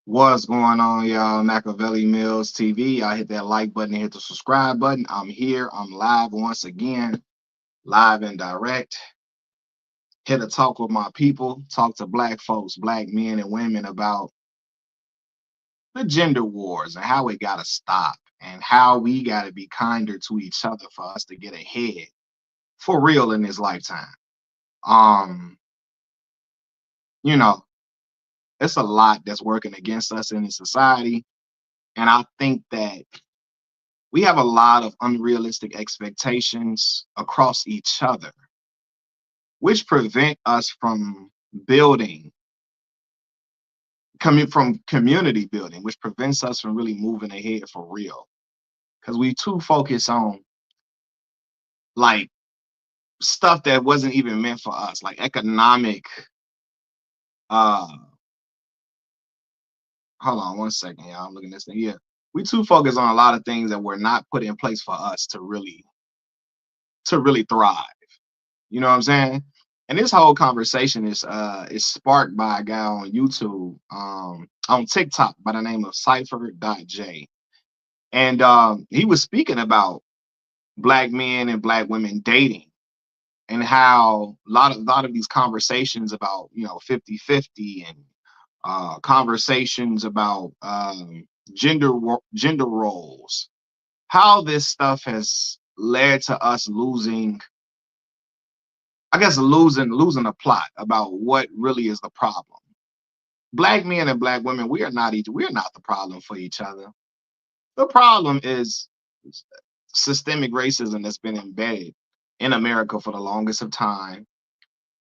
What's going on, y'all? Machiavelli Mills TV. I hit that like button and hit the subscribe button. I'm here. I'm live once again, live and direct. Here to talk with my people, talk to black folks, black men and women about the gender wars and how it got to stop and how we got to be kinder to each other for us to get ahead for real in this lifetime. Um, you know, it's a lot that's working against us in this society. And I think that we have a lot of unrealistic expectations across each other, which prevent us from building, coming from community building, which prevents us from really moving ahead for real. Because we too focus on like stuff that wasn't even meant for us, like economic. Uh, Hold on one second, y'all. I'm looking at this thing. Yeah, we too focused on a lot of things that were not put in place for us to really thrive. You know what I'm saying? And this whole conversation is sparked by a guy on YouTube, on TikTok by the name of Cypher.j. And he was speaking about black men and black women dating and how a lot of these conversations about, 50-50 and conversations about gender roles, how this stuff has led to us losing, I guess, losing a plot about what really is the problem. Black men and black women, we are not the problem for each other. The problem is systemic racism that's been embedded in America for the longest of time.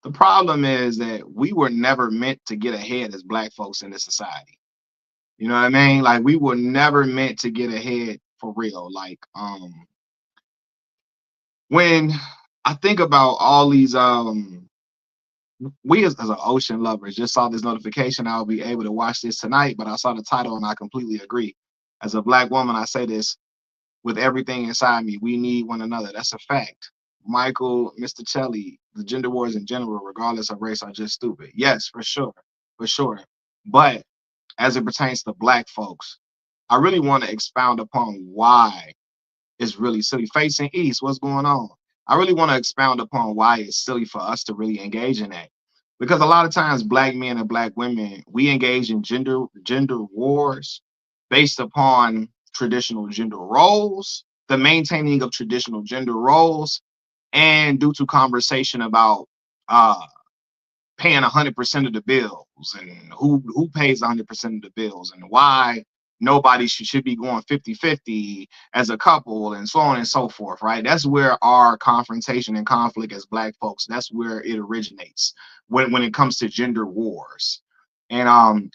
The problem is that we were never meant to get ahead as black folks in this society. You know what I mean? Like we were never meant to get ahead for real. Like when I think about all these we as an ocean lovers just saw this notification. I'll be able to watch this tonight, but I saw the title and I completely agree. As a black woman, I say this with everything inside me. We need one another. That's a fact. Michael, Mr. Chelly, the gender wars in general, regardless of race, are just stupid. Yes, for sure. For sure. But as it pertains to black folks, I really want to expound upon why it's really silly. Facing East, what's going on? I really want to expound upon why it's silly for us to really engage in that. Because a lot of times black men and black women, we engage in gender wars based upon traditional gender roles, the maintaining of traditional gender roles, and due to conversation about uh paying 100% of the bills and who pays 100% of the bills and why nobody should be going 50-50 as a couple and so on and so forth, right? That's where our confrontation and conflict as black folks, that's where it originates when it comes to gender wars. And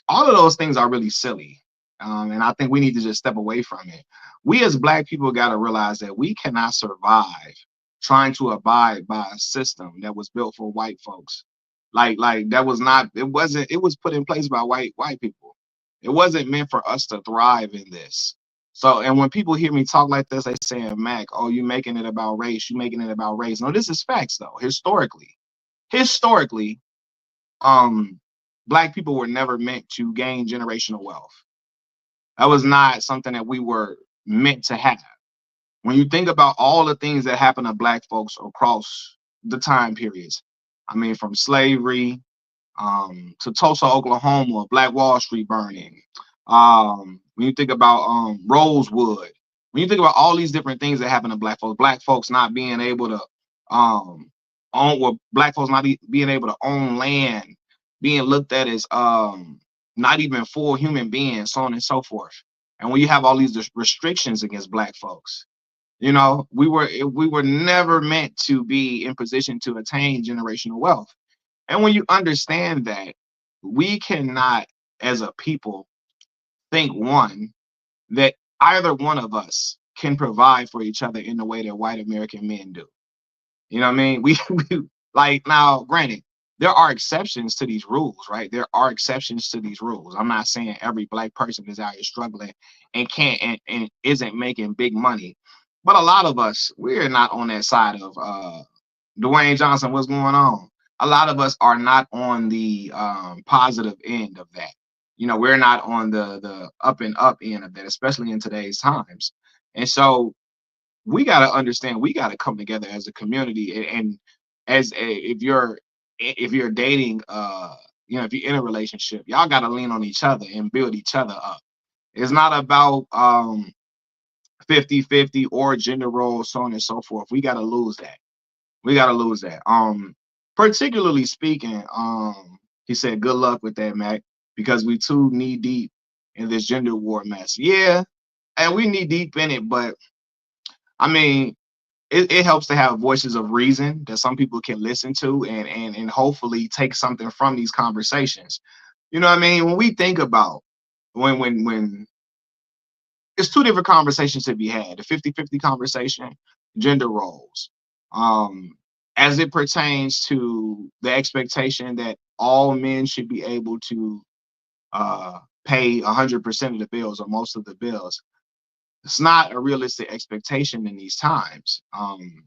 all of those things are really silly. And I think we need to just step away from it. We as black people got to realize that we cannot survive trying to abide by a system that was built for white folks. Like that was not, it wasn't, it was put in place by white people. It wasn't meant for us to thrive in this. So, and when people hear me talk like this, they saying, Mac, oh, you making it about race, you making it about race. No, this is facts though. Historically, um, black people were never meant to gain generational wealth. That was not something that we were meant to have. When you think about all the things that happened to black folks across the time periods, I mean, from slavery to Tulsa, Oklahoma, Black Wall Street burning. When you think about Rosewood, when you think about all these different things that happen to black folks not being able to own, well, black folks not being able to own land, being looked at as not even full human beings, so on and so forth. And when you have all these restrictions against black folks, we were never meant to be in position to attain generational wealth. And when you understand that, we cannot, as a people, think one, that either one of us can provide for each other in the way that white American men do. You know what I mean? We like, now, granted, there are exceptions to these rules, right? There are exceptions to these rules. I'm not saying every black person is out here struggling and can't and isn't making big money. But a lot of us, we're not on that side of Dwayne Johnson, what's going on? A lot of us are not on the positive end of that. we're not on the up and up end of that, especially in today's times. And so we got to understand, we got to come together as a community. And if you're dating, if you're in a relationship, y'all got to lean on each other and build each other up. It's not about 50-50 or gender roles, so on and so forth. We got to lose that. We got to lose that. Particularly speaking, he said, good luck with that, Mac, because we too knee deep in this gender war mess. Yeah, and we knee deep in it, but I mean, it helps to have voices of reason that some people can listen to, and hopefully take something from these conversations. You know what I mean? When we think about when it's two different conversations to be had, the 50-50 conversation, gender roles. Um, as it pertains to the expectation that all men should be able to pay 100% of the bills or most of the bills, it's not a realistic expectation in these times. And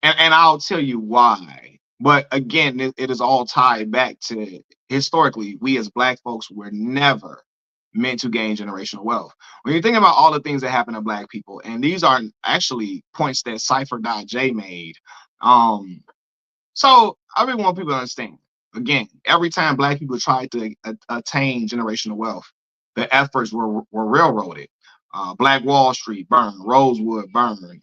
I'll tell you why. But again, it is all tied back to historically, we as Black folks were never meant to gain generational wealth. When you think about all the things that happen to Black people, and these are actually points that Cypher.J made. So I really want people to understand. Again, every time Black people tried to attain generational wealth, the efforts were railroaded. Black Wall Street burned, Rosewood burned.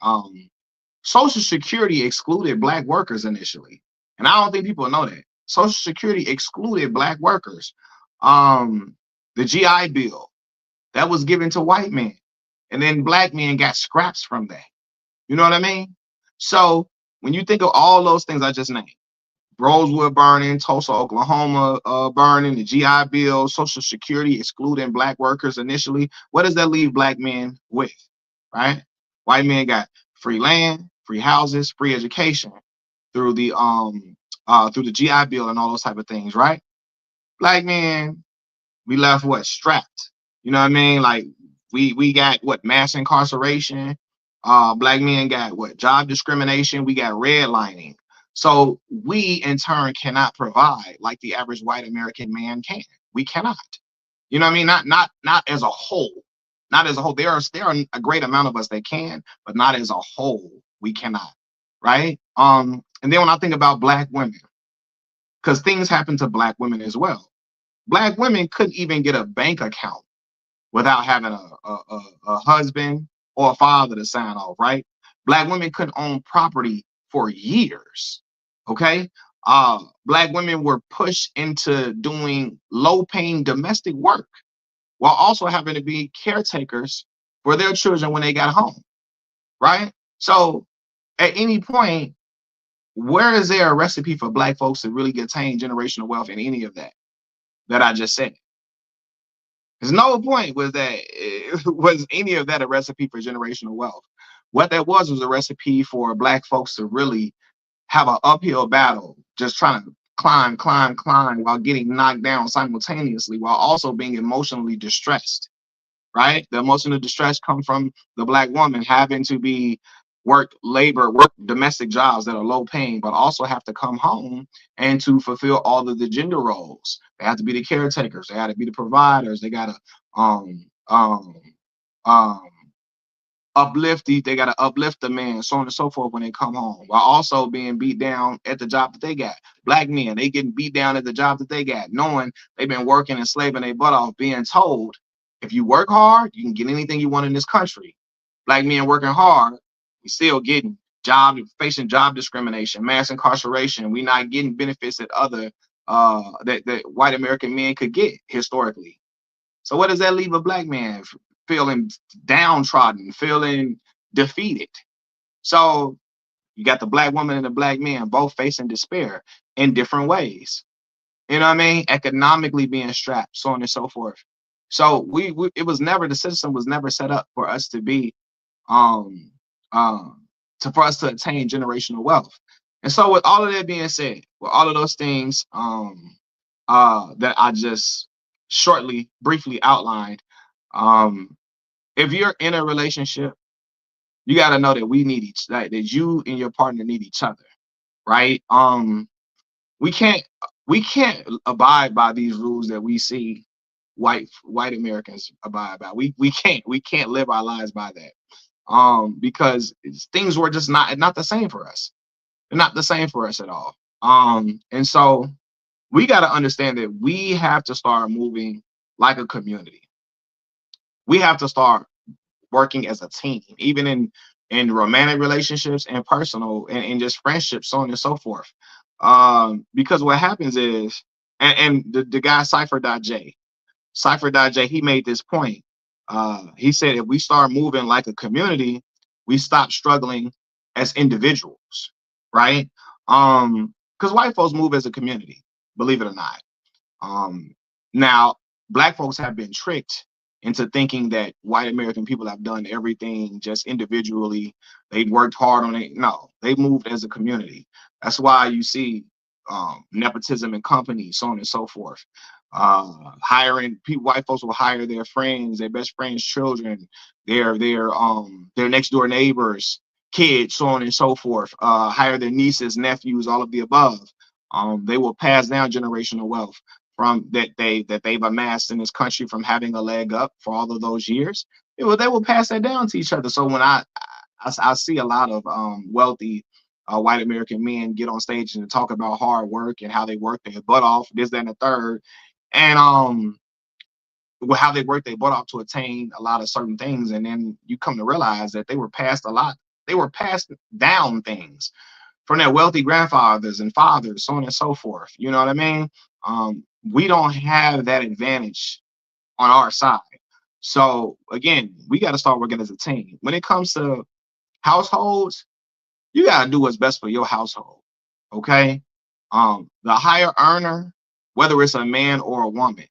Social Security excluded Black workers initially, and I don't think people know that. Social Security excluded Black workers. The GI Bill that was given to white men, and then Black men got scraps from that. You know what I mean? So when you think of all those things I just named, Rosewood burning, Tulsa, Oklahoma burning, the GI Bill, Social Security excluding Black workers initially, what does that leave Black men with? Right? White men got free land, free houses, free education through the GI Bill and all those type of things, right? Black men, we left what? Strapped. You know what I mean? Like we got what? Mass incarceration. Black men got what? Job discrimination. We got redlining. So we in turn cannot provide like the average white American man can. We cannot. You know what I mean? Not as a whole. Not as a whole. There are a great amount of us that can, but not as a whole. We cannot. Right? And then when I think about Black women, because things happen to Black women as well. Black women couldn't even get a bank account without having a husband or a father to sign off, right? Black women couldn't own property for years. Okay. Black women were pushed into doing low-paying domestic work while also having to be caretakers for their children when they got home, right? So at any point, where is there a recipe for Black folks to really attain generational wealth in any of that I just said? There's no point was any of that a recipe for generational wealth. What that was a recipe for Black folks to really have an uphill battle, just trying to climb while getting knocked down simultaneously, while also being emotionally distressed. Right? The emotional distress comes from the Black woman having to be work domestic jobs that are low paying, but also have to come home and to fulfill all of the gender roles. They have to be the caretakers, they have to be the providers, they gotta um um um they gotta uplift the man, so on and so forth when they come home, while also being beat down at the job that they got. Black men, they getting beat down at the job that they got, knowing they've been working and slaving their butt off, being told if you work hard, you can get anything you want in this country. Black men working hard, we still getting facing job discrimination, mass incarceration. We not getting benefits that other that white American men could get historically. So what does that leave a Black man feeling downtrodden, feeling defeated? So you got the Black woman and the Black man both facing despair in different ways. You know what I mean? Economically being strapped, so on and so forth. So it was never, the system was never set up for us to be um for us to attain generational wealth. And so with all of that being said, with all of those things that I just briefly outlined, if you're in a relationship, you got to know that that you and your partner need each other, right? We can't We can't abide by these rules that we see white Americans abide by. We can't live our lives by that. Because things were just not the same for us. They're not the same for us at all. And so we got to understand that we have to start moving like a community. We have to start working as a team, even in romantic relationships and personal and just friendships, so on and so forth. Because what happens is, and the guy Cypher.J, he made this point. He said if we start moving like a community, we stop struggling as individuals, right? Because white folks move as a community, believe it or not. Um, Now, black folks have been tricked into thinking that white American people have done everything just individually. They worked hard on it. No, they moved as a community. That's why you see nepotism in companies, so on and so forth. Hiring people, white folks will hire their friends, their best friends' children, their next door neighbors, kids, so on and so forth. Hire their nieces, nephews, all of the above. They will pass down generational wealth from that they've amassed in this country from having a leg up for all of those years. They will pass that down to each other. So when I see a lot of wealthy white American men get on stage and talk about hard work and how they work their butt off, this, that, and the third, and how they work their butt off to attain a lot of certain things, and then you come to realize that they were passed a lot. They were passed down things from their wealthy grandfathers and fathers, so on and so forth. You know what I mean? We don't have that advantage on our side. So again, we got to start working as a team. When it comes to households, you got to do what's best for your household. Okay. The higher earner, whether it's a man or a woman,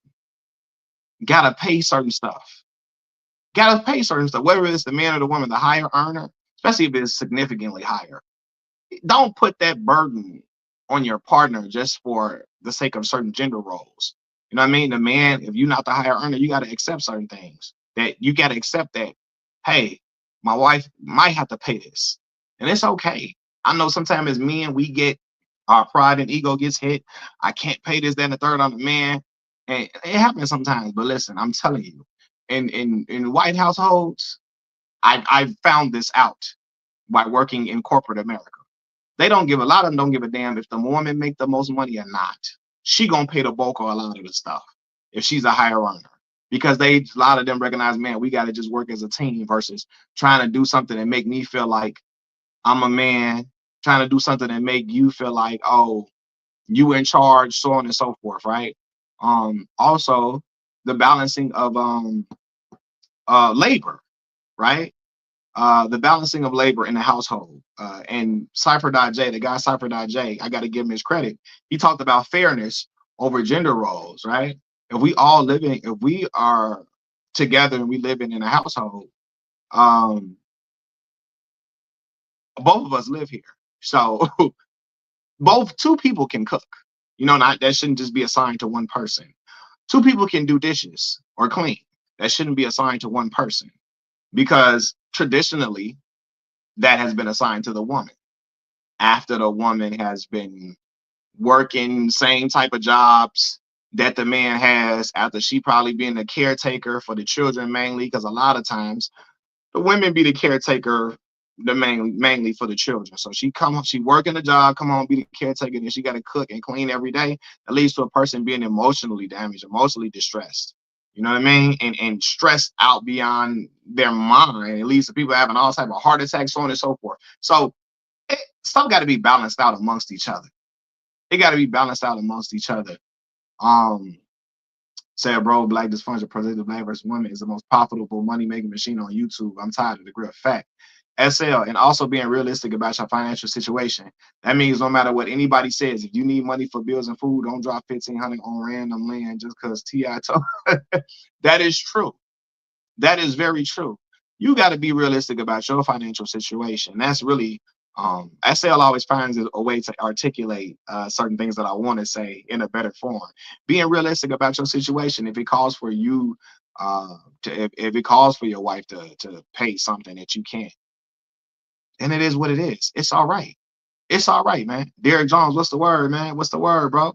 gotta pay certain stuff. Gotta pay certain stuff, whether it's the man or the woman, the higher earner, especially if it's significantly higher. Don't put that burden on your partner just for the sake of certain gender roles. You know what I mean? The man, if you're not the higher earner, you got to accept certain things. That you got to accept that, hey, my wife might have to pay this, and it's okay. I know sometimes as men we get our pride and ego gets hit. I can't pay this, that, and the third on the man, and it happens sometimes. But listen, I'm telling you, in white households, I found this out by working in corporate America. They don't give a lot of them don't give a damn if the woman make the most money or not. She gonna pay the bulk of a lot of the stuff if she's a higher earner. Because a lot of them recognize, man, we gotta just work as a team versus trying to do something and make me feel like I'm a man, trying to do something and make you feel like, oh, you in charge, so on and so forth, right? Also the balancing of labor, right? The balancing of labor in the household. And Cypher.J, the guy Cypher.J, I got to give him his credit. He talked about fairness over gender roles, right? If we are together and we living in a household, um, both of us live here. So both two people can cook. You know, not that shouldn't just be assigned to one person. Two people can do dishes or clean. That shouldn't be assigned to one person because traditionally that has been assigned to the woman after the woman has been working same type of jobs that the man has after she probably being the caretaker for the children mainly because a lot of times the women be the caretaker mainly for the children. So she working the job, come on, be the caretaker, and she got to cook and clean every day. That leads to a person being emotionally damaged, emotionally distressed. You know what I mean? And stressed out beyond their mind. It leads to people having all type of heart attacks, so on and so forth. So stuff got to be balanced out amongst each other. It got to be balanced out amongst each other. Um, Said, bro, black dysfunction presented to black versus women is the most profitable money making machine on YouTube. I'm tired of the grip. Fact. SL, and also being realistic about your financial situation. That means no matter what anybody says, if you need money for bills and food, don't drop 1,500 on random land just because Ti told. That is true. That is very true. You got to be realistic about your financial situation. That's really SL always finds a way to articulate certain things that I want to say in a better form. Being realistic about your situation. If it calls for you if it calls for your wife to pay something that you can't, and it is what it is. It's all right. It's all right, man. Derek Jones, what's the word, man? What's the word, bro?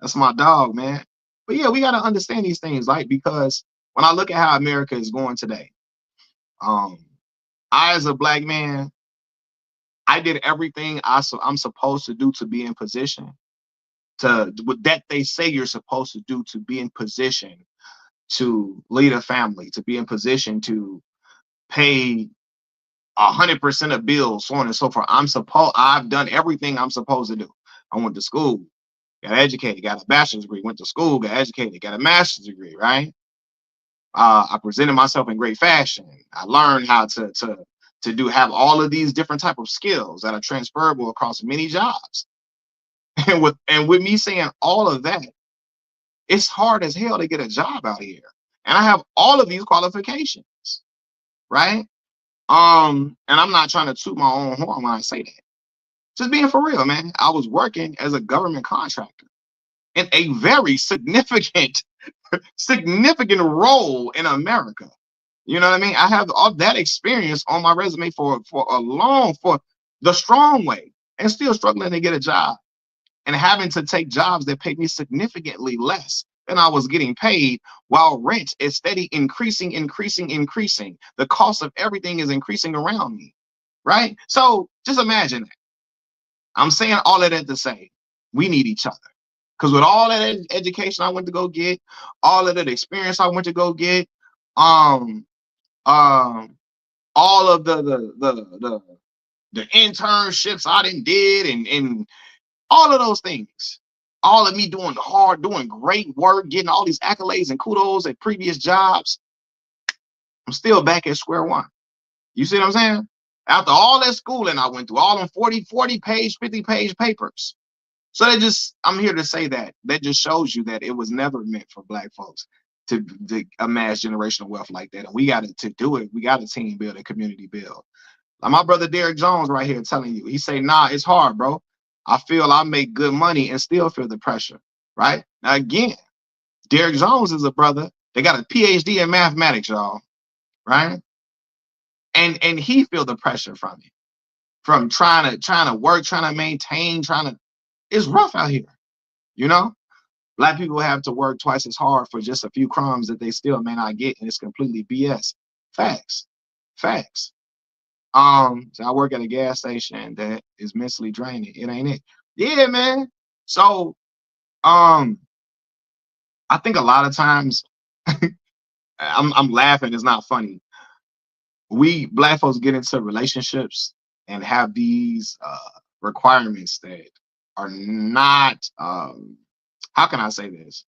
That's my dog, man. But yeah, we got to understand these things, like, because when I look at how America is going today, um, I, as a black man, I did everything I'm supposed to do to be in position to with that they say you're supposed to do to be in position to lead a family, to be in position to pay 100% of bills, so on and so forth. I've done everything I'm supposed to do. I went to school, got educated, got a bachelor's degree, went to school, got educated, got a master's degree, right? I presented myself in great fashion. I learned how to have all of these different type of skills that are transferable across many jobs. And with me saying all of that, it's hard as hell to get a job out here. And I have all of these qualifications, right? And I'm not trying to toot my own horn when I say that. Just being for real, man. I was working as a government contractor in a very significant role in America. You know what I mean? I have all that experience on my resume for the strong way, and still struggling to get a job and having to take jobs that pay me significantly less than I was getting paid, while rent is steady increasing. The cost of everything is increasing around me, right? So just imagine that. I'm saying all of that to say we need each other. Because with all that education I went to go get, all of that experience I went to go get, um, um, all of the internships I did, and all of those things, all of me doing great work, getting all these accolades and kudos at previous jobs, I'm still back at square one. You see what I'm saying? After all that schooling I went through, all them 40 page, 50-page papers. So I'm here to say that just shows you that it was never meant for black folks to amass generational wealth like that. And we got to do it. We got to team build and community build. Like my brother Derek Jones right here telling you, he say, nah, it's hard, bro. I feel I make good money and still feel the pressure, right? Now, again, Derek Jones is a brother. They got a PhD in mathematics, y'all, right? And he feel the pressure from it, from trying to work, trying to maintain, it's rough out here, you know? Black people have to work twice as hard for just a few crumbs that they still may not get, and it's completely BS. Facts. Facts. So I work at a gas station that is mentally draining. It ain't it. Yeah, man. So I think a lot of times I'm laughing, it's not funny. We black folks get into relationships and have these requirements that are not how can I say this?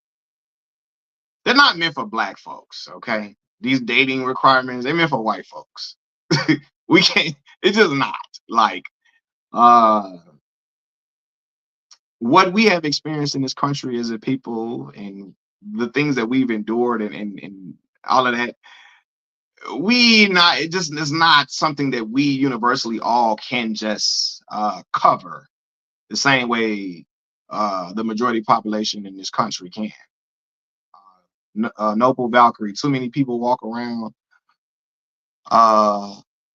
They're not meant for black folks, okay? These dating requirements, they're meant for white folks. We can't, it's just not. Like, uh, what we have experienced in this country as a people, and the things that we've endured, and all of that, it just is not something that we universally all can just cover the same way the majority population in this country can. Noble Valkyrie, too many people walk around uh,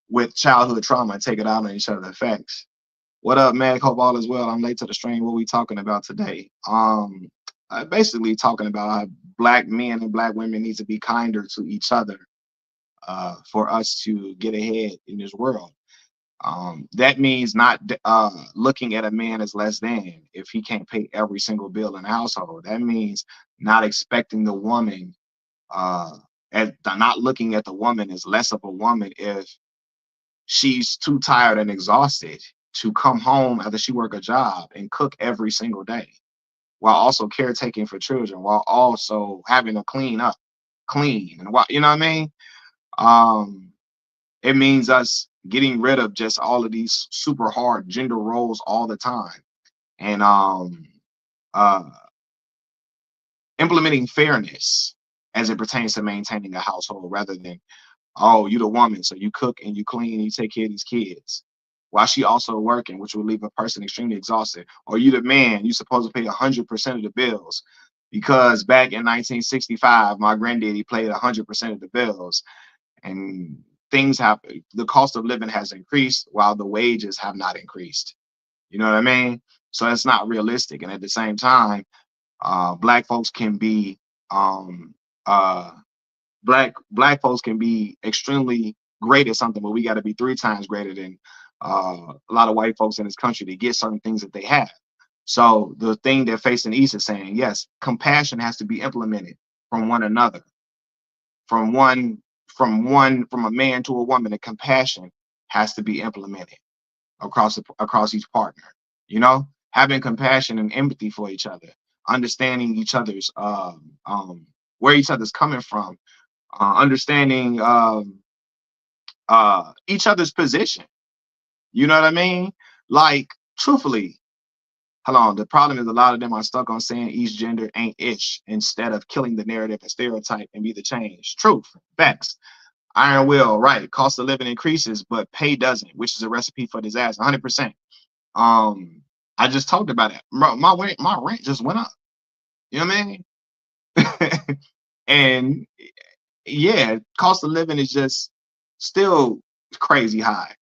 with childhood trauma and take it out on each other. Facts. What up, Mag? Hope all is well. I'm late to the stream. What we talking about today? Basically talking about how black men and black women need to be kinder to each other for us to get ahead in this world. That means not looking at a man as less than if he can't pay every single bill in the household. That means not expecting the woman, not looking at the woman as less of a woman if she's too tired and exhausted to come home after she work a job and cook every single day, while also caretaking for children, while also having to clean, and what, you know what I mean? It means us getting rid of just all of these super hard gender roles all the time, and uh, implementing fairness as it pertains to maintaining a household, rather than, oh, you the woman, so you cook and you clean and you take care of these kids, while she also working, which will leave a person extremely exhausted. Or you the man, you supposed to pay 100% of the bills, because back in 1965, my granddaddy paid 100% of the bills, and things have, the cost of living has increased while the wages have not increased. You know what I mean? So it's not realistic. And at the same time, Black folks can be um, uh, black folks can be extremely great at something, but we got to be 3 times greater than a lot of white folks in this country to get certain things that they have. So the thing that Facing East is saying, yes, compassion has to be implemented from one another, from from a man to a woman. The compassion has to be implemented across each partner. You know, having compassion and empathy for each other, understanding each other's where each other's coming from, understanding each other's position. You know what I mean? Like, truthfully, hold on. The problem is a lot of them are stuck on saying each gender ain't ish instead of killing the narrative and stereotype and be the change. Truth, facts. Iron will, right. Cost of living increases, but pay doesn't, which is a recipe for disaster. 100%. I just talked about it. My rent just went up. You know what I mean? And yeah, cost of living is just still crazy high.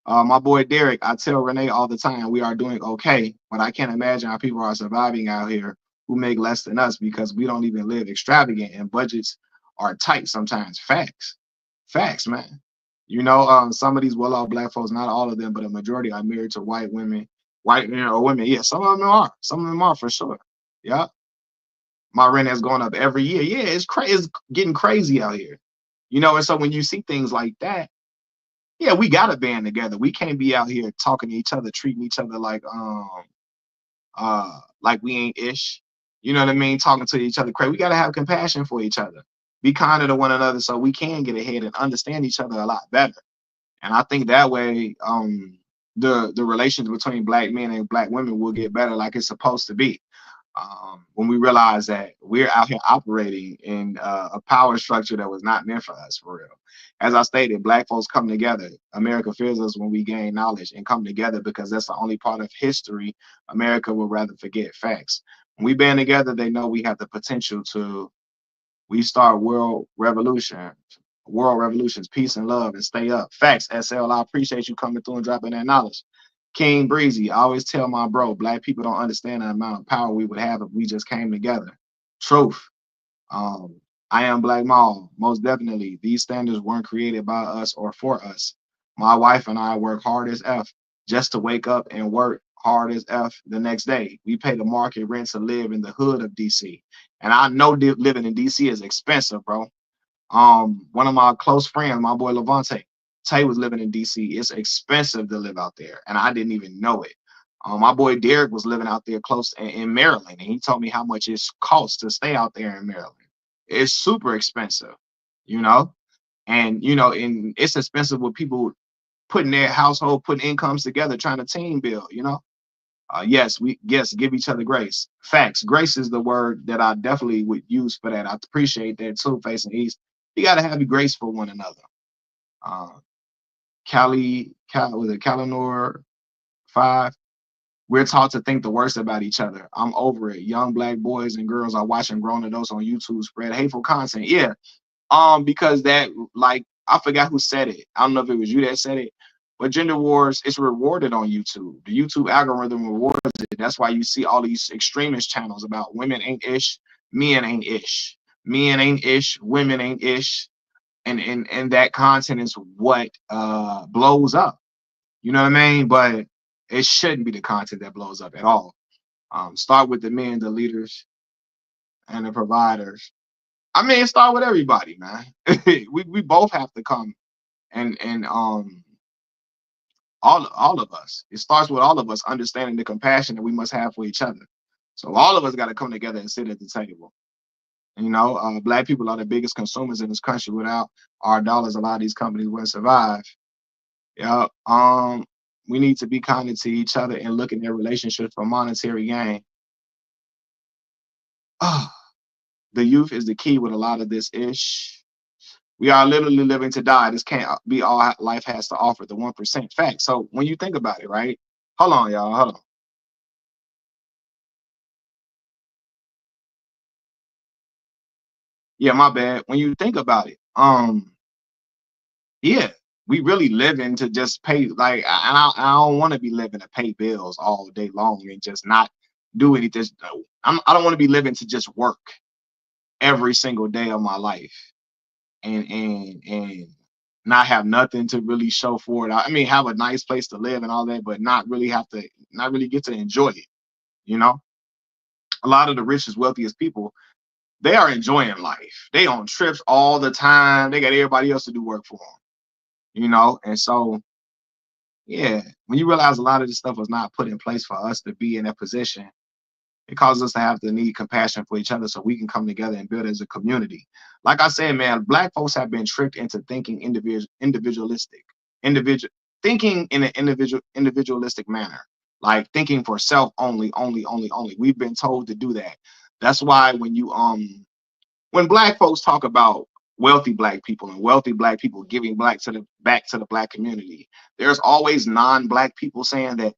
My boy Derek, I tell Renee all the time, we are doing okay, but I can't imagine how people are surviving out here who make less than us because we don't even live extravagant and budgets are tight sometimes. Facts, man. You know, some of these well-off black folks, not all of them, but a majority are married to white women, or women. Yeah, some of them are. Some of them are for sure. Yeah, my rent has gone up every year. Yeah, it's crazy. It's getting crazy out here. You know, and so when you see things like that, yeah, we gotta band together. We can't be out here talking to each other, treating each other like we ain't ish. You know what I mean? Talking to each other crazy. We gotta have compassion for each other. Be kinder to one another so we can get ahead and understand each other a lot better. And I think that way, the relations between black men and black women will get better like it's supposed to be. When we realize that we're out here operating in a power structure that was not meant for us, for real. As I stated, black folks come together. America fears us when we gain knowledge and come together because that's the only part of history America would rather forget. Facts. When we band together, they know we have the potential to we start world revolutions, peace and love, and stay up. Facts, SL. I appreciate you coming through and dropping that knowledge. King Breezy, I always tell my bro, black people don't understand the amount of power we would have if we just came together. Truth. Um, I am Black Maul. Most definitely, these standards weren't created by us or for us. My wife and I work hard as F just to wake up and work hard as F the next day. We pay the market rent to live in the hood of DC. And I know living in DC is expensive, bro. One of my close friends, my boy Levante, Tay was living in DC. It's expensive to live out there, and I didn't even know it. My boy Derek was living out there close in Maryland, and he told me how much it costs to stay out there in Maryland. It's super expensive, you know, and it's expensive with people putting their household, putting incomes together, trying to team build, you know. Yes, give each other grace. Facts. Grace is the word that I definitely would use for that. I appreciate that too, Facing East. You gotta have grace for one another. Uh, was it Calinor 5? We're taught to think the worst about each other. I'm over it. Young black boys and girls are watching grown adults on YouTube spread hateful content. Yeah, because that, like, I forgot who said it. I don't know if it was you that said it, but gender wars is rewarded on YouTube. The YouTube algorithm rewards it. That's why you see all these extremist channels about women ain't ish, men ain't ish, men ain't ish, women ain't ish, and that content is what blows up. You know what I mean? But it shouldn't be the content that blows up at all. Start with the men, the leaders, and the providers. I mean, start with everybody, man. we both have to come and all of us. It starts with all of us understanding the compassion that we must have for each other. So all of us got to come together and sit at the table. You know, black people are the biggest consumers in this country. Without our dollars, a lot of these companies wouldn't survive. Yeah. We need to be kinder to each other and look at their relationships for monetary gain. The youth is the key with a lot of this ish. We are literally living to die. This can't be all life has to offer, the 1% fact. So when you think about it, right? Hold on, y'all. Hold on. Yeah, my bad. When you think about it, yeah, we really living to just pay. Like, I don't want to be living to pay bills all day long and just not do anything. I don't want to be living to just work every single day of my life and not have nothing to really show for it. I mean, have a nice place to live and all that, but not really get to enjoy it. You know, a lot of the richest, wealthiest people, they are enjoying life. They on trips all the time. They got everybody else to do work for them. You know, and so yeah, when you realize a lot of this stuff was not put in place for us to be in that position, it causes us to have to need compassion for each other so we can come together and build as a community. Like I said, man, black folks have been tricked into thinking individualistic, individual thinking in an individualistic manner, like thinking for self only. We've been told to do that. That's why when black folks talk about wealthy black people and wealthy black people giving back to the black community, there's always non-black people saying that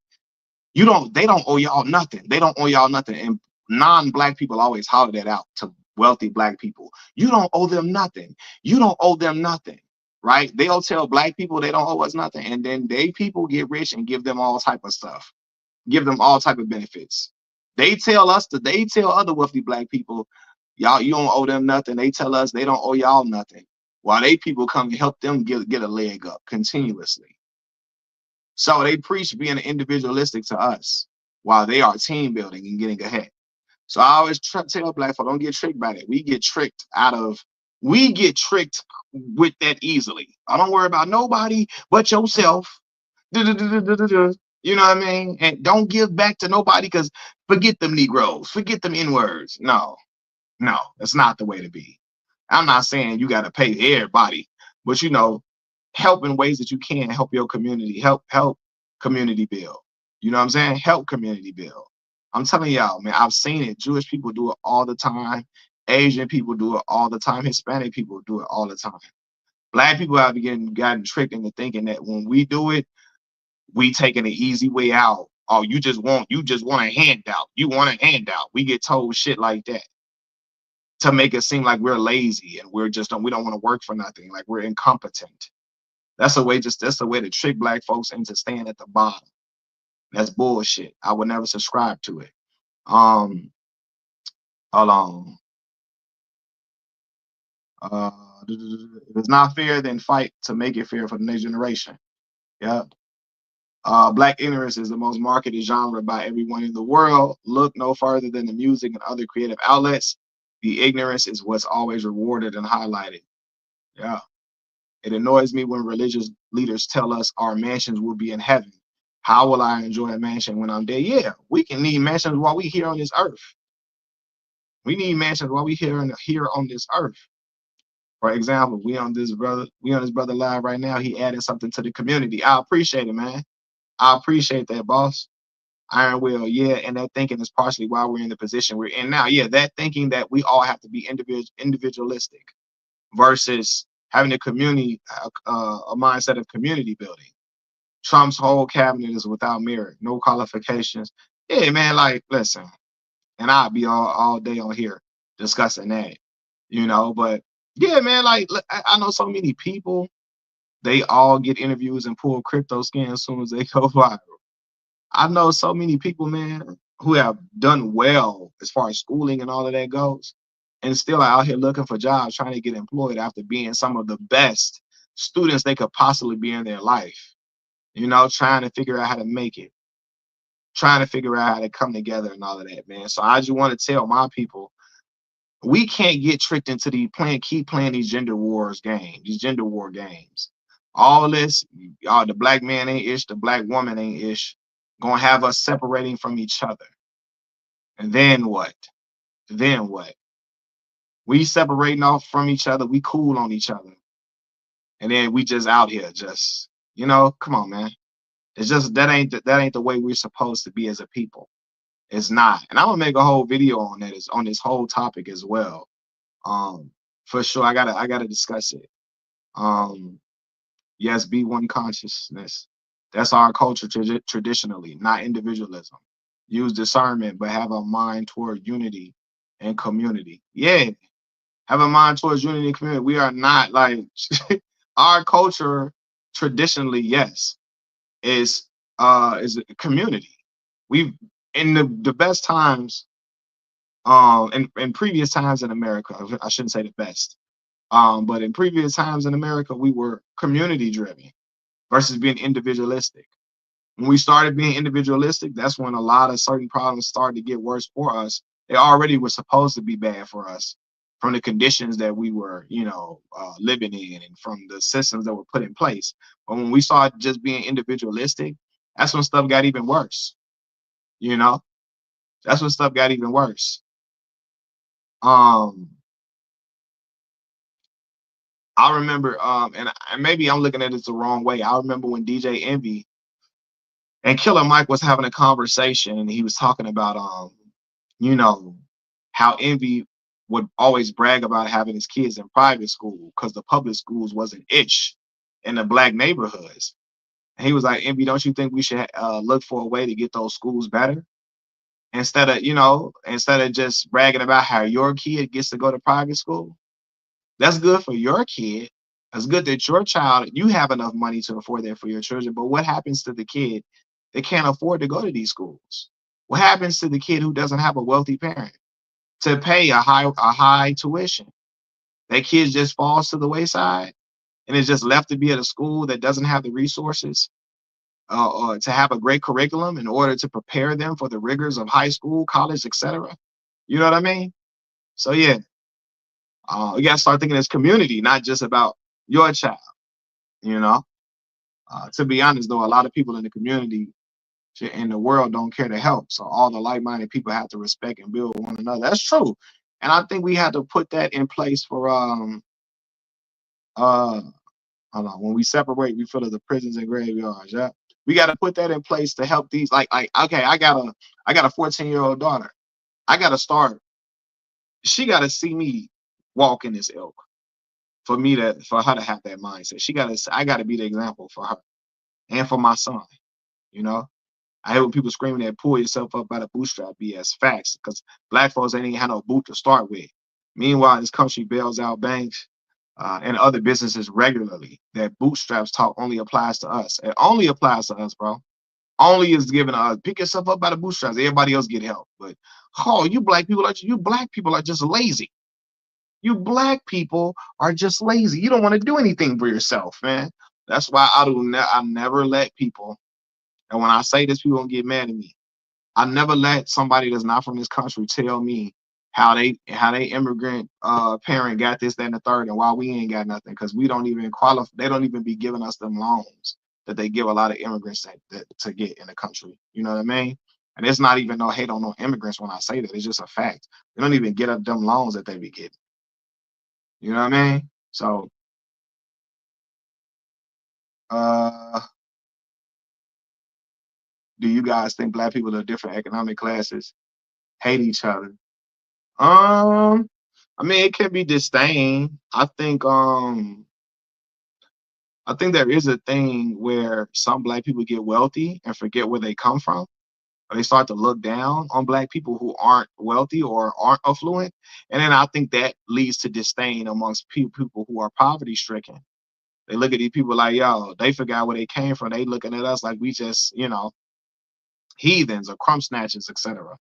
they don't owe y'all nothing. They don't owe y'all nothing. And non-black people always holler that out to wealthy black people. You don't owe them nothing. You don't owe them nothing. Right? They'll tell black people they don't owe us nothing. And then they people get rich and give them all type of stuff, give them all type of benefits. They tell other wealthy black people, y'all, you don't owe them nothing. They tell us they don't owe y'all nothing. While they people come and help them get a leg up continuously. So they preach being individualistic to us while they are team building and getting ahead. So I always tell black folk, don't get tricked by that. We get tricked with that easily. I don't worry about nobody but yourself. You know what I mean? And don't give back to nobody because forget them Negroes, forget them N-words. No, that's not the way to be. I'm not saying you got to pay everybody, but help in ways that you can help your community, help community build. You know what I'm saying? Help community build. I'm telling y'all, man, I've seen it. Jewish people do it all the time. Asian people do it all the time. Hispanic people do it all the time. Black people have gotten tricked into thinking that when we do it, we taking the easy way out. Oh, you just want a handout. You want a handout. We get told shit like that to make it seem like we're lazy and we don't want to work for nothing, like we're incompetent. That's the way to trick black folks into staying at the bottom. That's bullshit. I would never subscribe to it. Hold on. If it's not fair, then fight to make it fair for the next generation. Yeah. Black ignorance is the most marketed genre by everyone in the world. Look no further than the music and other creative outlets. The ignorance is what's always rewarded and highlighted. Yeah. It annoys me when religious leaders tell us our mansions will be in heaven. How will I enjoy a mansion when I'm dead? Yeah, we can need mansions while we here on this earth. We need mansions while we here on this earth. For example, we on this brother live right now. He added something to the community. I appreciate it, man. I appreciate that, boss. Iron Will, yeah, and that thinking is partially why we're in the position we're in now. Yeah, that thinking that we all have to be individualistic versus having a mindset of community building. Trump's whole cabinet is without merit, no qualifications. Yeah, man, like, listen, and I'll be all day on here discussing that, but yeah, man, like, I know so many people, they all get interviews and pull crypto skin as soon as they go viral. I know so many people, man, who have done well as far as schooling and all of that goes, and still are out here looking for jobs, trying to get employed after being some of the best students they could possibly be in their life. Trying to figure out how to make it, trying to figure out how to come together and all of that, man. So I just want to tell my people, we can't get tricked into keep playing these gender war games. All this, the black man ain't ish, the black woman ain't ish, gonna have us separating from each other. And then what? Then what? We separating off from each other, we cool on each other. And then we just out here, come on, man. It's just that ain't the way we're supposed to be as a people. It's not. And I'm gonna make a whole video on that, is on this whole topic as well. For sure, I gotta discuss it. Yes, be one consciousness. That's our culture traditionally, not individualism. Use discernment, but have a mind toward unity and community. Yeah, have a mind towards unity and community. We are not like our culture traditionally, yes, is a community. We've in the best times, In previous times in America, I shouldn't say the best. But in previous times in America, we were community driven versus being individualistic. When we started being individualistic, that's when a lot of certain problems started to get worse for us. They already were supposed to be bad for us from the conditions that we were, living in and from the systems that were put in place. But when we started just being individualistic, that's when stuff got even worse. You know, that's when stuff got even worse. Um, I remember, and maybe I'm looking at it the wrong way. I remember when DJ Envy and Killer Mike was having a conversation, and he was talking about, you know, how Envy would always brag about having his kids in private school because the public schools wasn't ish in the black neighborhoods. And he was like, Envy, don't you think we should look for a way to get those schools better instead of just bragging about how your kid gets to go to private school? That's good for your kid. It's good that your child, you have enough money to afford that for your children. But what happens to the kid that can't afford to go to these schools? What happens to the kid who doesn't have a wealthy parent to pay a high tuition? That kid just falls to the wayside and is just left to be at a school that doesn't have the resources or to have a great curriculum in order to prepare them for the rigors of high school, college, etc. You know what I mean? So yeah, you got to start thinking as community, not just about your child. You know, to be honest, though, a lot of people in the community in the world don't care to help. So all the like-minded people have to respect and build one another. That's true, and I think we had to put that in place for uh hold on, when we separate, we fill up the prisons and graveyards. Yeah, we got to put that in place to help these. Like okay, I got a 14-year-old daughter. I got to start. She got to see me walk in this ilk for her to have that mindset. I got to be the example for her and for my son. You know, I hear when people screaming that pull yourself up by the bootstrap BS facts because black folks ain't even had no boot to start with. Meanwhile, this country bails out banks and other businesses regularly. That bootstraps talk only applies to us. It only applies to us, bro. Only is given us pick yourself up by the bootstraps. Everybody else get help. But you black people are just lazy. You black people are just lazy. You don't want to do anything for yourself, man. That's why I never let people, and when I say this, people don't get mad at me. I never let somebody that's not from this country tell me how they immigrant parent got this, that, and the third, and why we ain't got nothing, because we don't even qualify. They don't even be giving us them loans that they give a lot of immigrants to get in the country. You know what I mean? And it's not even no hate on no immigrants when I say that. It's just a fact. They don't even get up them loans that they be getting. You know what I mean? So, uh, do you guys think black people of different economic classes hate each other? Um, I mean, it can be disdain. I think there is a thing where some black people get wealthy and forget where they come from. Or they start to look down on black people who aren't wealthy or aren't affluent. And then I think that leads to disdain amongst people who are poverty stricken. They look at these people like, yo, they forgot where they came from. They looking at us like we just, heathens or crumb snatchers, etc.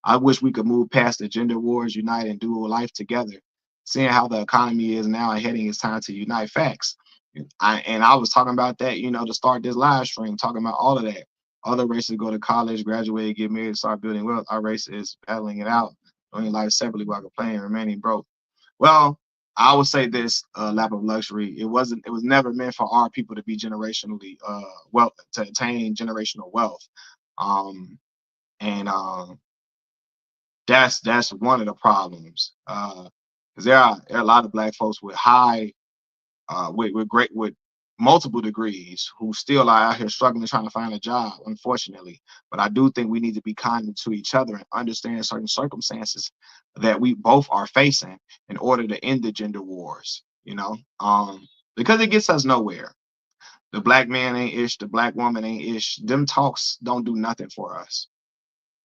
I wish we could move past the gender wars, unite, and do life together. Seeing how the economy is now and heading, it's time to unite. Facts. I was talking about that, to start this live stream, talking about all of that. Other races go to college, graduate, get married, start building wealth. Our race is battling it out, doing life separately while complaining, remaining broke. Well, I would say this lap of luxury. It was never meant for our people to be generationally wealth to attain generational wealth. Um, and that's one of the problems. Because there are a lot of black folks with high with multiple degrees who still are out here struggling trying to find a job, unfortunately. But I do think we need to be kind to each other and understand certain circumstances that we both are facing in order to end the gender wars, because it gets us nowhere. The black man ain't ish, the black woman ain't ish. Them talks don't do nothing for us,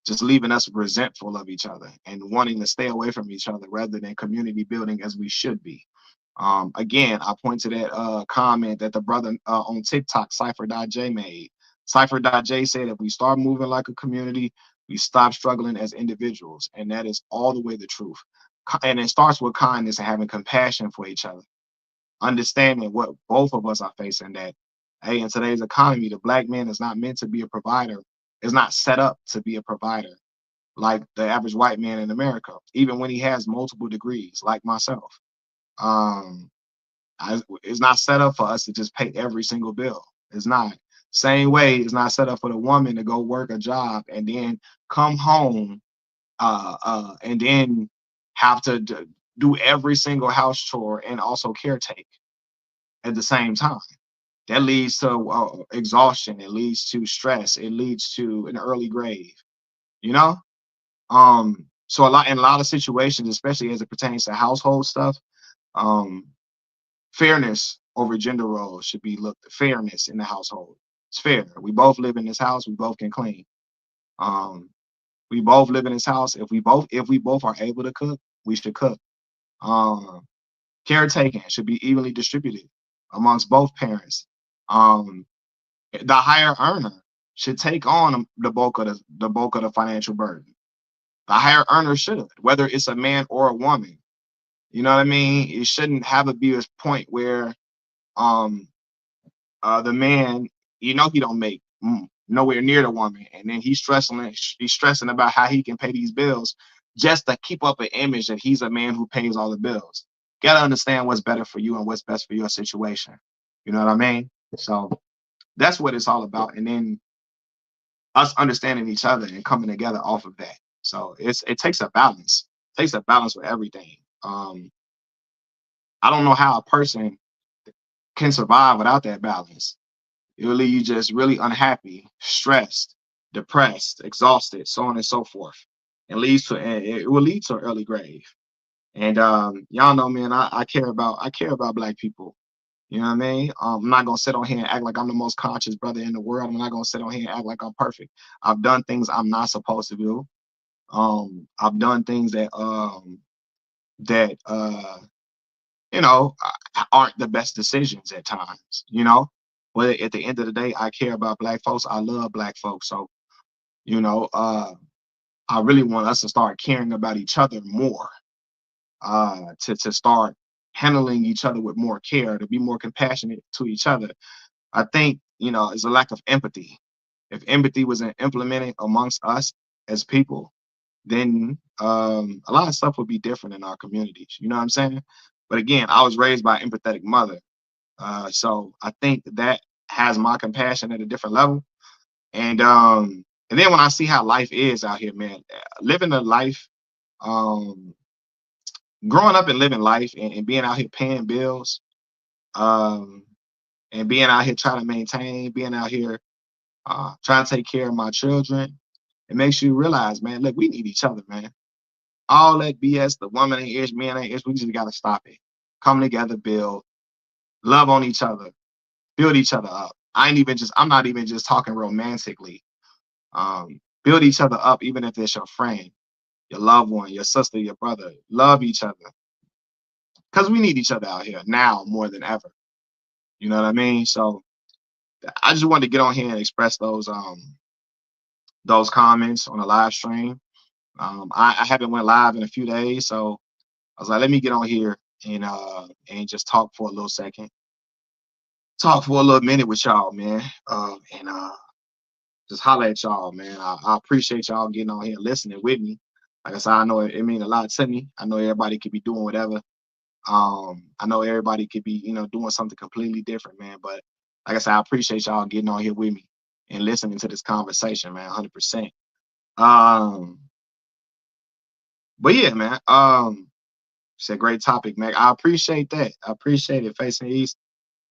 just leaving us resentful of each other and wanting to stay away from each other rather than community building as we should be. Again, I point to that comment that the brother on TikTok, Cypher.J made. Cypher.J said if we start moving like a community, We stop struggling as individuals, and that is all the way the truth. And it starts with kindness and having compassion for each other, understanding what both of us are facing. That, hey, in today's economy, the black man is not meant to be a provider. Is not set up to be a provider like the average white man in America, even when he has multiple degrees, like myself. Um, it's not set up for us to just pay every single bill. It's not. Same way, it's not set up for the woman to go work a job and then come home and then have to do every single house chore and also caretake at the same time. That leads to exhaustion. It leads to stress. It leads to an early grave. You know. So in a lot of situations, especially as it pertains to household stuff, um, fairness over gender roles should be looked. Fairness in the household. It's fair. We both live in this house. We both can clean. Um, we both live in this house. If we both are able to cook, we should cook. Um, Caretaking should be evenly distributed amongst both parents. Um, the higher earner should take on the bulk of the financial burden. The higher earner should, whether it's a man or a woman. You know what I mean? It shouldn't have a be a point where um the man, he don't make nowhere near the woman, and then he's stressing about how he can pay these bills just to keep up an image that he's a man who pays all the bills. Gotta understand what's better for you and what's best for your situation. You know what I mean? So that's what it's all about. And then us understanding each other and coming together off of that. So it takes a balance. It takes a balance with everything. I don't know how a person can survive without that balance. It will leave you just really unhappy, stressed, depressed, exhausted, so on and so forth. And it will lead to an early grave. And y'all know, man, I care about black people. You know what I mean? I'm not gonna sit on here and act like I'm the most conscious brother in the world. I'm not gonna sit on here and act like I'm perfect. I've done things I'm not supposed to do. I've done things that aren't the best decisions at times. But at the end of the day, I care about black folks. I love black folks. So you know, I really want us to start caring about each other more. To start handling each other with more care, to be more compassionate to each other. I think it's a lack of empathy. If empathy was implemented amongst us as people, then a lot of stuff would be different in our communities. You know what I'm saying? But again, I was raised by an empathetic mother, so I think that has my compassion at a different level. And then when I see how life is out here, man, living a life, um, growing up and living life and being out here paying bills, um, and being out here trying to maintain, being out here trying to take care of my children, it makes you realize, man, look, we need each other, man. All that BS, the woman ain't ish, man ain't ish, we just gotta stop it. Come together, build, love on each other, build each other up. I'm not even just talking romantically. Build each other up, even if it's your friend, your loved one, your sister, your brother. Love each other. Because we need each other out here now more than ever. You know what I mean? So I just wanted to get on here and express those comments on the live stream. I haven't went live in a few days, so I was like, let me get on here and just talk for a little second, talk for a little minute with y'all, man, and just holler at y'all, man. I appreciate y'all getting on here listening with me. Like I said, I know it means a lot to me. I know everybody could be doing whatever. I know everybody could be, doing something completely different, man. But like I said, I appreciate y'all getting on here with me and listening to this conversation, man, 100%. Um, but yeah, man. It's a great topic, man. I appreciate that. I appreciate it, Facing East.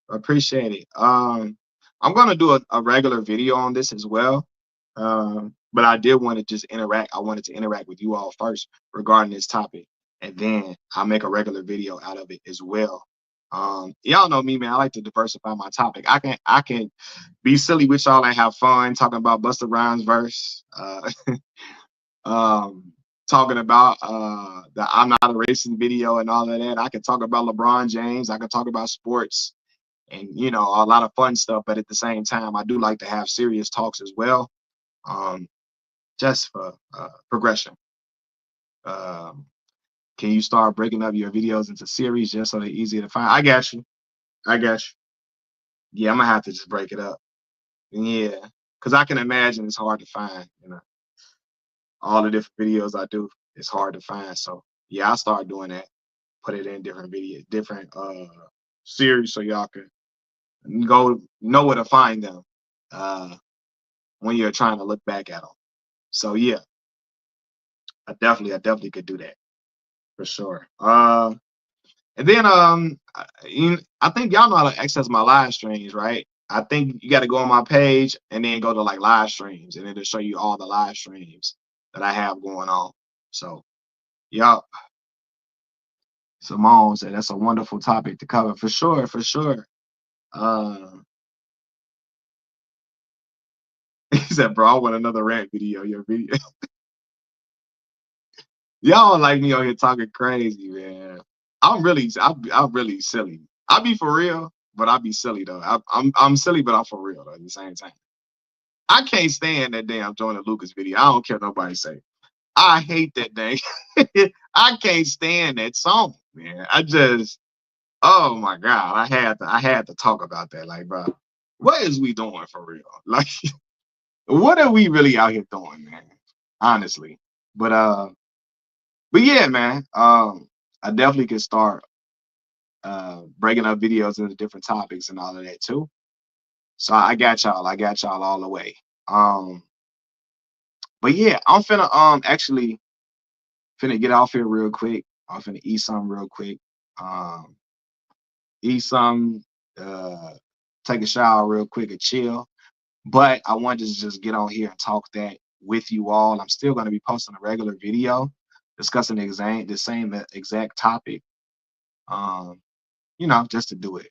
I appreciate it. I'm gonna do a regular video on this as well. But I did want to just interact. I wanted to interact with you all first regarding this topic, and then I'll make a regular video out of it as well. Y'all know me, man. I like to diversify my topic. I can be silly with y'all and have fun talking about Busta Rhymes verse. Um, Talking about the I'm not a racist video and all of that. I can talk about LeBron James. I can talk about sports and a lot of fun stuff. But at the same time, I do like to have serious talks as well. Um, just for progression. Um, can you start breaking up your videos into series just so they're easier to find? I got you. I got you. Yeah, I'm gonna have to just break it up. Yeah, because I can imagine it's hard to find. All the different videos I do, it's hard to find. So yeah, I'll start doing that. Put it in different different series, so y'all can go know where to find them uh, when you're trying to look back at them. So yeah, I definitely could do that for sure. And then I think y'all know how to access my live streams, right? I think you got to go on my page and then go to like live streams, and it'll show you all the live streams that I have going on. So, y'all, Simone said that's a wonderful topic to cover for sure, for sure. Uh, he said, "Bro, I want another rant video. Your video, y'all like me on here talking crazy, man. I'm really silly. I be for real, but I be silly though. I'm silly, but I'm for real though at the same time. I can't stand that damn Jordan Lucas video. I don't care what nobody say. I hate that thing. I can't stand that song, man. Oh my god, I had to talk about that. Like, bro, what is we doing for real? Like, what are we really out here doing, man? Honestly, but uh, but yeah, man. I definitely could start breaking up videos into different topics and all of that too. So I got y'all. I got y'all all the way. Um, but yeah, I'm finna actually finna get off here real quick. I'm finna eat something real quick. Um, eat some, uh, take a shower real quick and chill. But I wanted to just get on here and talk that with you all. I'm still gonna be posting a regular video discussing the same exact topic. Um, just to do it.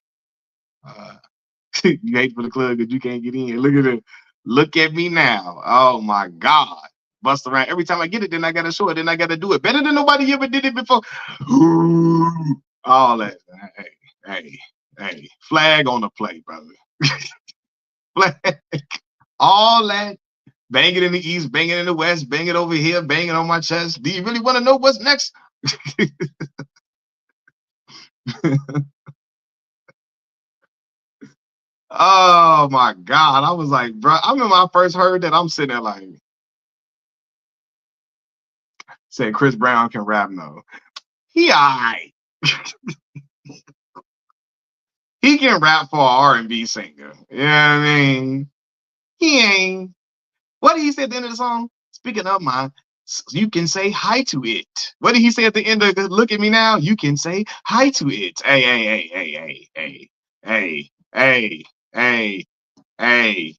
Uh, you hate for the club because you can't get in. Look at it. Look at me now. Oh my God. Bust around. Every time I get it, then I gotta show it. Then I gotta do it better than nobody ever did it before. All that. Hey, hey, hey. Flag on the play, brother. Flag. All that. Bang it in the east, bang it in the west, bang it over here, bang it on my chest. Do you really want to know what's next? Oh my God. I was like, bro, I remember I first heard that. I'm sitting there like, said Chris Brown can rap. No, he alright. He can rap for an R&B singer. You know what I mean? He ain't. What did he say at the end of the song? Speaking of mine, you can say hi to it. What did he say at the end of Look at Me Now? You can say hi to it. Hey, hey, hey, hey, hey, hey, hey, hey, hey, hey.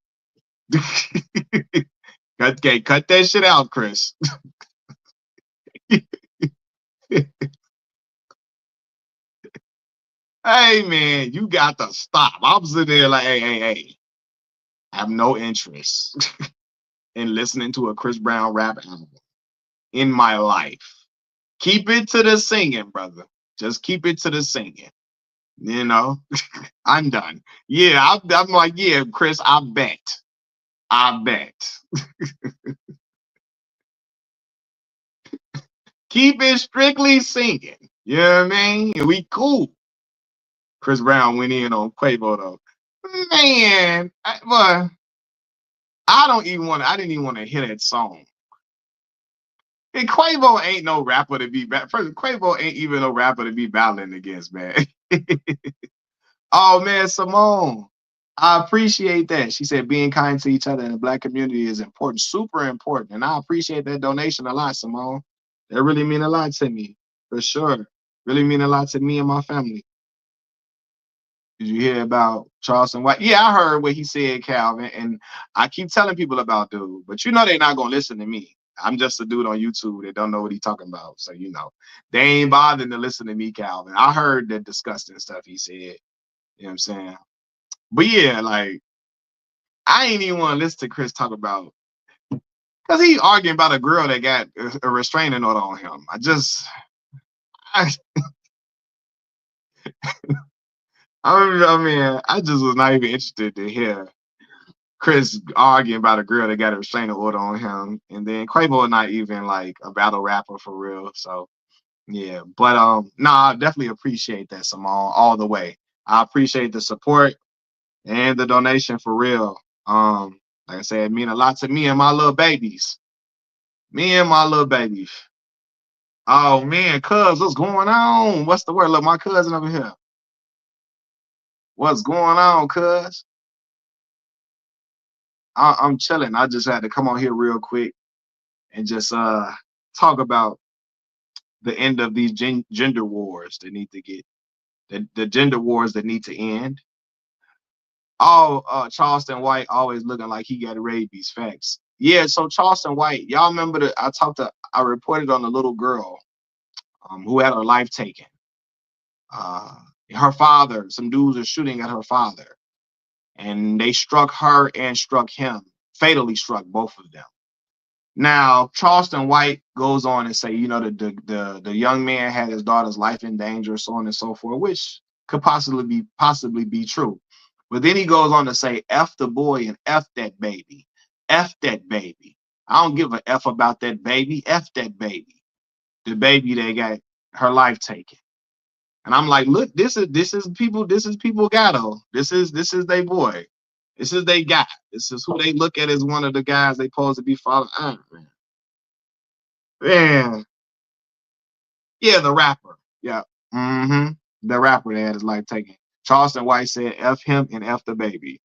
cut that shit out, Chris. Hey man, you got to stop. I'm sitting there like, hey, hey, hey. I have no interest in listening to a Chris Brown rap album in my life. Keep it to the singing, brother. Just keep it to the singing. You know, I'm done. Yeah, I'm like, yeah, Chris, I bet. I bet. Keep it strictly singing. You know what I mean? And we cool. Chris Brown went in on Quavo though. Man, I didn't even want to hear that song. And Quavo ain't no rapper to be first. Quavo ain't even no rapper to be battling against, man. Oh man, Simone, I appreciate that. She said being kind to each other in the Black community is important, super important, and I appreciate that donation a lot, Simone. That really mean a lot to me, for sure. Really mean a lot to me and my family. Did you hear about Charleston White? Yeah, I heard what he said, Calvin, and I keep telling people about dude, but they're not gonna listen to me. I'm just a dude on YouTube that don't know what he talking about, so they ain't bothering to listen to me, Calvin. I heard that disgusting stuff he said. You know what I'm saying? But yeah, like I ain't even want to listen to Chris talk about because he arguing about a girl that got a restraining order on him. I, I mean, I just was not even interested to hear Chris arguing about a girl that got a restraining order on him, and then Quavo not even like a battle rapper for real. So yeah, but nah, I definitely appreciate that, Simone, all the way. I appreciate the support and the donation for real. Like I said, it mean a lot to me and my little babies. Me and my little babies. Oh man, cuz, what's going on? What's the word? Look, my cousin over here. What's going on, cuz? I'm chilling. I just had to come on here real quick and just talk about the end of these gender wars that need to get the gender wars that need to end. Oh, Charleston White always looking like he got rabies. Facts. Yeah, so Charleston White, y'all remember that I reported on the little girl who had her life taken. Uh, Her father, some dudes are shooting at her father, and they struck her and struck him, fatally struck both of them. Now, Charleston White goes on and say, the young man had his daughter's life in danger, so on and so forth, which could possibly be true. But then he goes on to say, F the boy and F that baby. F that baby. I don't give a F about that baby. F that baby. The baby that got her life taken. And I'm like, look, this is people Gatto. This is they boy. This is they guy. This is who they look at as one of the guys they supposed to be following. Man, yeah, the rapper. Yeah. The rapper that had his life taken. Charleston White said, F him and F the baby.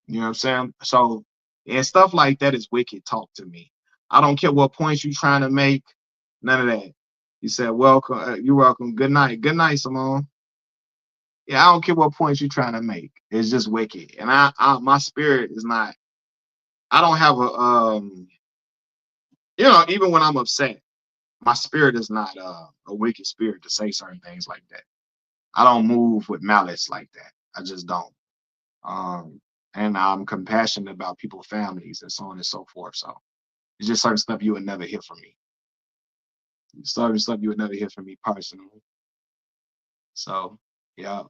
You know what I'm saying? So, and stuff like that is wicked talk to me. I don't care what points you trying to make. None of that. He said, welcome. You're welcome. Good night. Good night, Simone. Yeah, I don't care what points you're trying to make. It's just wicked. And my spirit is not, I don't have even when I'm upset, my spirit is not a wicked spirit to say certain things like that. I don't move with malice like that. I just don't. Um, and I'm compassionate about people's families and so on and so forth. So it's just certain stuff you would never hear from me. Certain stuff you would never hear from me personally. So yeah,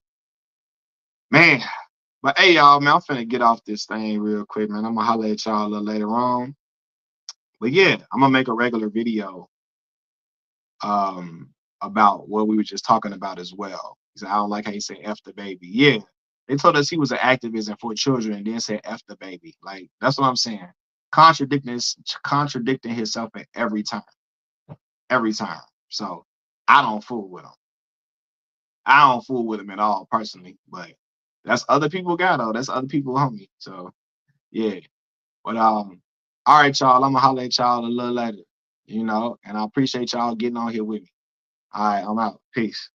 man. But hey, y'all, man, I'm finna get off this thing real quick, man. I'm gonna holler at y'all a little later on. But yeah, I'm gonna make a regular video um about what we were just talking about as well. He said, I don't like how you say F the baby. Yeah. They told us he was an activist and for children and then said F the baby. Like, that's what I'm saying. Contradicting himself at every time. Every time. So I don't fool with him. I don't fool with him at all personally. But that's other people got though. That's other people homie. So yeah. But all right, y'all. I'm gonna holler at y'all a little later, and I appreciate y'all getting on here with me. All right, I'm out. Peace.